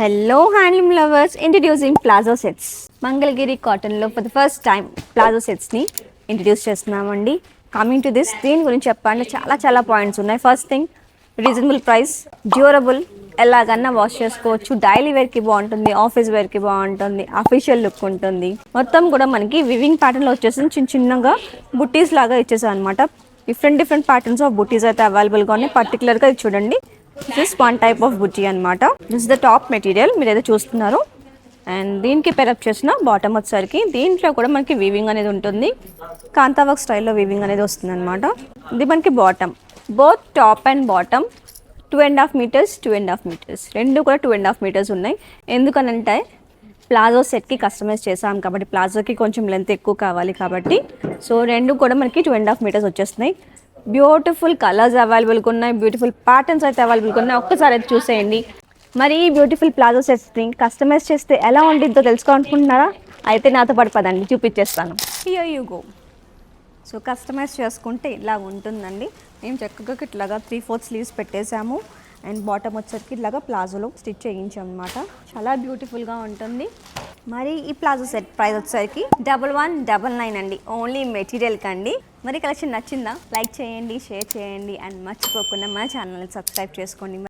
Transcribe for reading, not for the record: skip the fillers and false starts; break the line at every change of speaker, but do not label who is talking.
Hello handloom lovers, introducing palazzo sets. Mangalagiri కాటన్లో for the first time palazzo సెట్స్ని introduce చేస్తున్నామండి. Coming to this, దీని గురించి చెప్పండి, చాలా పాయింట్స్ ఉన్నాయి. First thing, reasonable price, durable, ఎలాగన్నా వాష్ చేసుకోవచ్చు, డైలీ వేర్కి బాగుంటుంది, ఆఫీస్ వేర్కి బాగుంటుంది, అఫీషియల్ లుక్ ఉంటుంది. మొత్తం కూడా మనకి వివింగ్ ప్యాటర్న్లో వచ్చేసి చిన్నగా బుట్టీస్ లాగా ఇచ్చేసాం అనమాట. డిఫరెంట్ ప్యాటర్న్స్ ఆఫ్ బుట్టీస్ అయితే అవైలబుల్గా ఉన్నాయి. పర్టికులర్గా ఇది చూడండి, దిస్ వన్ టైప్ ఆఫ్ బుట్టి అనమాట. దిస్ ద టాప్ మెటీరియల్ మీరు ఏదో చూస్తున్నారు. అండ్ దీనికి పెరప్ చేసిన బాటమ్ వచ్చేసరికి దీంట్లో కూడా మనకి వీవింగ్ అనేది ఉంటుంది. కాంతావర్క్ స్టైల్లో వీవింగ్ అనేది వస్తుంది అనమాట. ఇది మనకి bottom, both top and bottom 2.5 metres, 2.5 metres రెండు కూడా 2.5 మీటర్స్ ఉన్నాయి. ఎందుకనంటే ప్లాజో సెట్కి కస్టమైజ్ చేసాం కాబట్టి, ప్లాజోకి కొంచెం లెంత్ ఎక్కువ కావాలి కాబట్టి, సో రెండు కూడా మనకి 2.5 మీటర్స్ వచ్చేస్తున్నాయి. బ్యూటిఫుల్ కలర్స్ అవైలబుల్గా ఉన్నాయి, బ్యూటిఫుల్ ప్యాటర్న్స్ అయితే అవైలబుల్గా ఉన్నాయి. ఒక్కసారి అయితే చూసేయండి. మరి ఈ బ్యూటిఫుల్ ప్లాజో సెట్స్ని కస్టమైజ్ చేస్తే ఎలా ఉంటుందో తెలుసుకోవాలనుకుంటున్నారా? అయితే నాతో పాటు పదండి, చూపించేస్తాను. Here you go. So customise చేసుకుంటే ఇలా ఉంటుందండి. మేము చక్కగా ఇట్లాగా 3/4 స్లీవ్స్ పెట్టేసాము. అండ్ బాటమ్ వచ్చేసరికి ఇలాగా ప్లాజోలో స్టిచ్ చేయించాం అనమాట. చాలా బ్యూటిఫుల్గా ఉంటుంది. మరి ఈ ప్లాజో సెట్ ప్రైస్ వచ్చేసరికి 1199 అండి, ఓన్లీ మెటీరియల్ కండి. మరి కలెక్షన్ నచ్చిందా? లైక్ చేయండి, షేర్ చేయండి, అండ్ మర్చిపోకుండా మా ఛానల్ని సబ్స్క్రైబ్ చేసుకోండి.